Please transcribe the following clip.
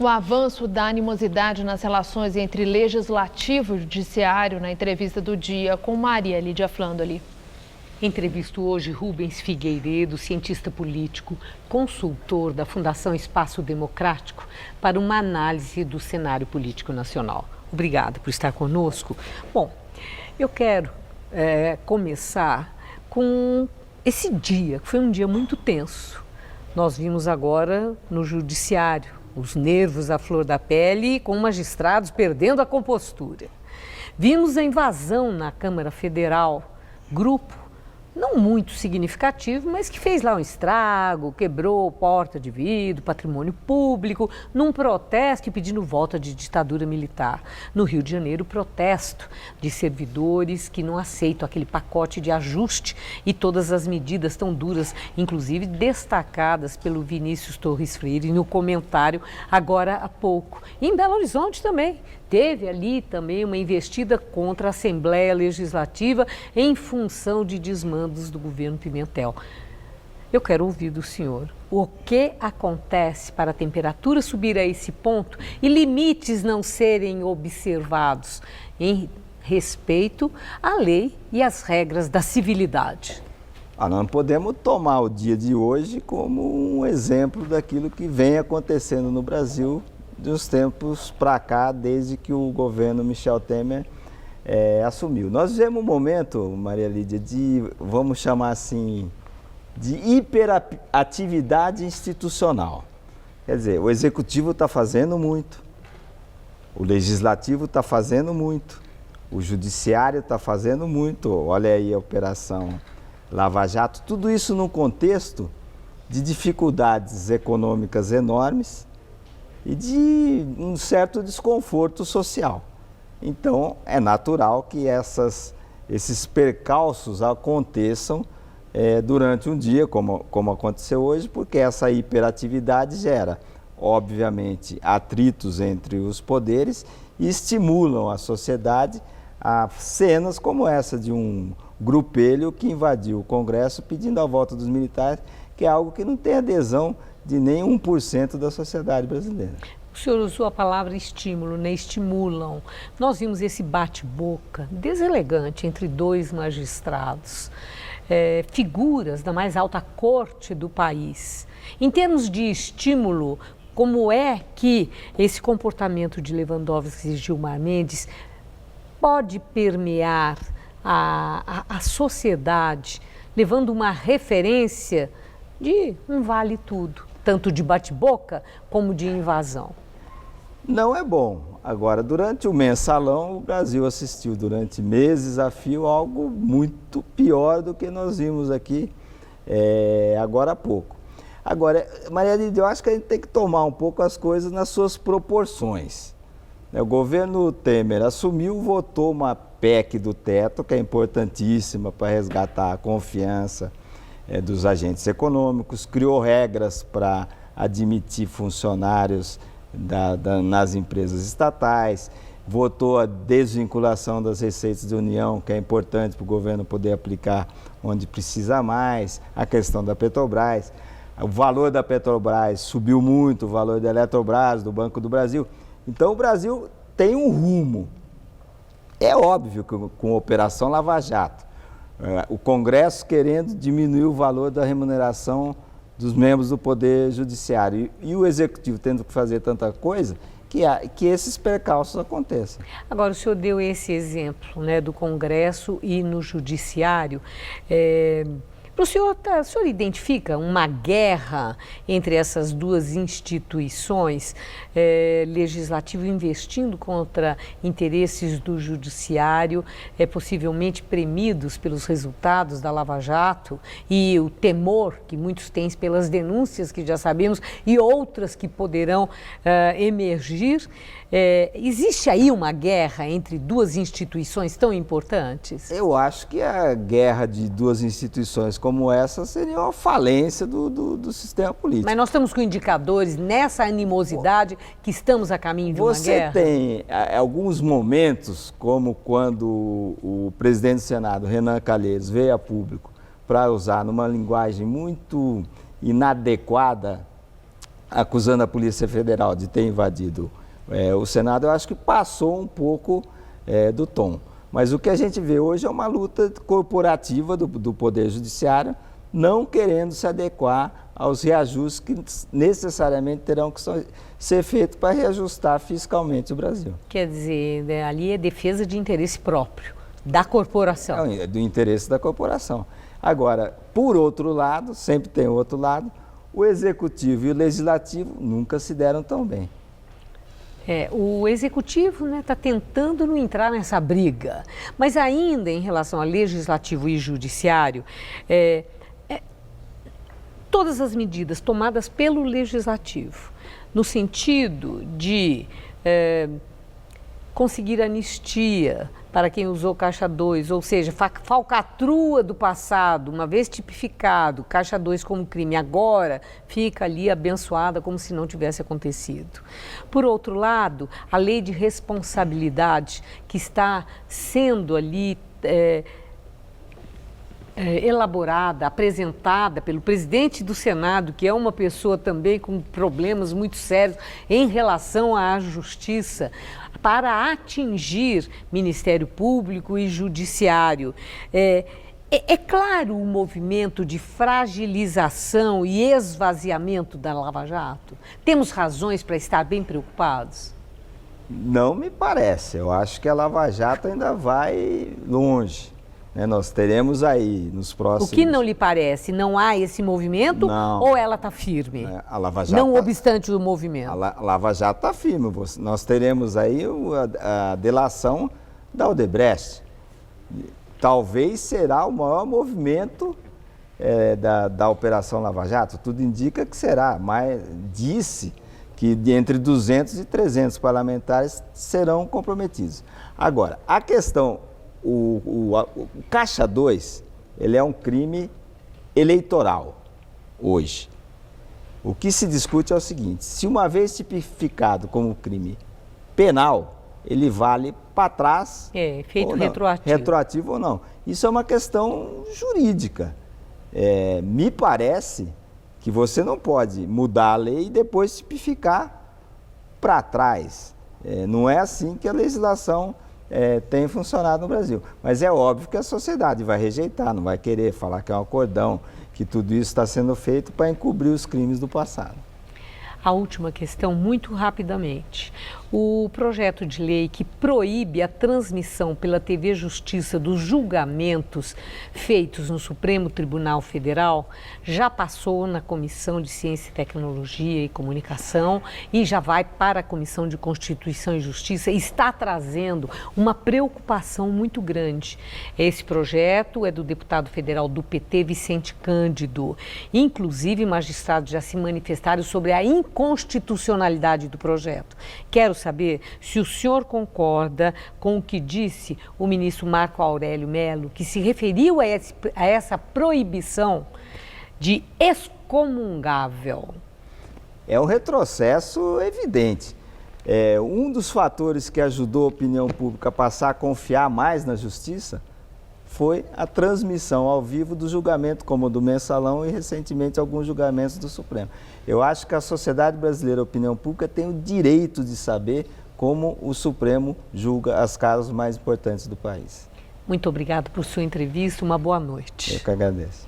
O avanço da animosidade nas relações entre legislativo e judiciário na entrevista do dia com Maria Lídia Flandoli. Entrevisto hoje Rubens Figueiredo, cientista político, consultor da Fundação Espaço Democrático, para uma análise do cenário político nacional. Obrigada por estar conosco. Bom, eu quero começar com esse dia, que foi um dia muito tenso. Nós vimos agora no judiciário os nervos à flor da pele, com magistrados perdendo a compostura. Vimos a invasão na Câmara Federal, grupo não muito significativo, mas que fez lá um estrago, quebrou porta de vidro, patrimônio público, num protesto pedindo volta de ditadura militar. No Rio de Janeiro, protesto de servidores que não aceitam aquele pacote de ajuste e todas as medidas tão duras, inclusive destacadas pelo Vinícius Torres Freire no comentário agora há pouco. E em Belo Horizonte também. Teve ali também uma investida contra a Assembleia Legislativa em função de desmandos do governo Pimentel. Eu quero ouvir do senhor o que acontece para a temperatura subir a esse ponto e limites não serem observados em respeito à lei e às regras da civilidade. Nós não podemos tomar o dia de hoje como um exemplo daquilo que vem acontecendo no Brasil de uns tempos para cá, desde que o governo Michel Temer assumiu. Nós vivemos um momento, Maria Lídia, de, vamos chamar assim, de hiperatividade institucional. Quer dizer, o Executivo está fazendo muito, o Legislativo está fazendo muito, o Judiciário está fazendo muito, olha aí a Operação Lava Jato, tudo isso num contexto de dificuldades econômicas enormes, e de um certo desconforto social. Então, é natural que esses percalços aconteçam durante um dia, como aconteceu hoje, porque essa hiperatividade gera, obviamente, atritos entre os poderes e estimulam a sociedade a cenas como essa de um grupelho que invadiu o Congresso pedindo a volta dos militares, que é algo que não tem adesão de nem 1% da sociedade brasileira. O senhor usou a palavra estímulo, né? Estimulam. Nós vimos esse bate-boca deselegante entre dois magistrados, figuras da mais alta corte do país. Em termos de estímulo, como é que esse comportamento de Lewandowski e Gilmar Mendes pode permear a sociedade, levando uma referência de um vale tudo, tanto de bate-boca como de invasão? Não é bom. Agora, durante o mensalão, o Brasil assistiu durante meses a fio algo muito pior do que nós vimos aqui agora há pouco. Agora, Maria Lídia, eu acho que a gente tem que tomar um pouco as coisas nas suas proporções. O governo Temer assumiu, votou uma PEC do teto, que é importantíssima para resgatar a confiança dos agentes econômicos, criou regras para admitir funcionários nas empresas estatais, votou a desvinculação das receitas da União, que é importante para o governo poder aplicar onde precisa mais, a questão da Petrobras. O valor da Petrobras subiu muito, o valor da Eletrobras, do Banco do Brasil. Então o Brasil tem um rumo. É óbvio que com a Operação Lava Jato, o Congresso querendo diminuir o valor da remuneração dos membros do Poder Judiciário e o Executivo tendo que fazer tanta coisa, que esses percalços aconteçam. Agora, o senhor deu esse exemplo, né, do Congresso e no Judiciário. O senhor identifica uma guerra entre essas duas instituições, legislativo investindo contra interesses do judiciário, possivelmente premidos pelos resultados da Lava Jato, e o temor que muitos têm pelas denúncias que já sabemos e outras que poderão emergir? Existe aí uma guerra entre duas instituições tão importantes? Eu acho que a guerra de duas instituições como essa seria uma falência do sistema político. Mas nós estamos com indicadores nessa animosidade que estamos a caminho de uma guerra? Você tem alguns momentos, como quando o presidente do Senado, Renan Calheiros, veio a público para usar numa linguagem muito inadequada acusando a Polícia Federal de ter invadido o Senado, eu acho que passou um pouco do tom. Mas o que a gente vê hoje é uma luta corporativa do Poder Judiciário, não querendo se adequar aos reajustes que necessariamente terão que ser feitos para reajustar fiscalmente o Brasil. Quer dizer, né, ali é defesa de interesse próprio, da corporação. É do interesse da corporação. Agora, por outro lado, sempre tem o outro lado, o Executivo e o Legislativo nunca se deram tão bem. O Executivo está tentando não entrar nessa briga, mas ainda em relação ao Legislativo e Judiciário, todas as medidas tomadas pelo Legislativo, no sentido de conseguir anistia para quem usou Caixa 2, ou seja, falcatrua do passado, uma vez tipificado Caixa 2 como crime, agora fica ali abençoada como se não tivesse acontecido. Por outro lado, a lei de responsabilidade que está sendo ali elaborada, apresentada pelo presidente do Senado, que é uma pessoa também com problemas muito sérios em relação à justiça, para atingir Ministério Público e Judiciário. É claro o movimento de fragilização e esvaziamento da Lava Jato? Temos razões para estar bem preocupados? Não me parece. Eu acho que a Lava Jato ainda vai longe. Nós teremos aí nos próximos... O que não lhe parece? Não há esse movimento? Não. Ou ela está firme? A Lava Jato não obstante o movimento? A Lava Jato está firme. Nós teremos aí a delação da Odebrecht. Talvez será o maior movimento da Operação Lava Jato. Tudo indica que será, mas disse que de entre 200 e 300 parlamentares serão comprometidos. Agora, a questão... O Caixa 2, ele é um crime eleitoral, hoje. O que se discute é o seguinte, se uma vez tipificado como crime penal, ele vale para trás... Efeito retroativo. Retroativo ou não. Isso é uma questão jurídica. Me parece que você não pode mudar a lei e depois tipificar para trás. Não é assim que a legislação... tem funcionado no Brasil. Mas é óbvio que a sociedade vai rejeitar, não vai querer falar que é um acordão, que tudo isso está sendo feito para encobrir os crimes do passado. A última questão, muito rapidamente. O projeto de lei que proíbe a transmissão pela TV Justiça dos julgamentos feitos no Supremo Tribunal Federal já passou na Comissão de Ciência, Tecnologia e Comunicação e já vai para a Comissão de Constituição e Justiça e está trazendo uma preocupação muito grande. Esse projeto é do deputado federal do PT, Vicente Cândido. Inclusive, magistrados já se manifestaram sobre a inconstitucionalidade do projeto. Quero saber se o senhor concorda com o que disse o ministro Marco Aurélio Mello, que se referiu a essa proibição de excomungável. É um retrocesso evidente. Um dos fatores que ajudou a opinião pública a passar a confiar mais na justiça foi a transmissão ao vivo do julgamento, como o do Mensalão e recentemente alguns julgamentos do Supremo. Eu acho que a sociedade brasileira, a opinião pública, tem o direito de saber como o Supremo julga as causas mais importantes do país. Muito obrigada por sua entrevista, uma boa noite. Eu que agradeço.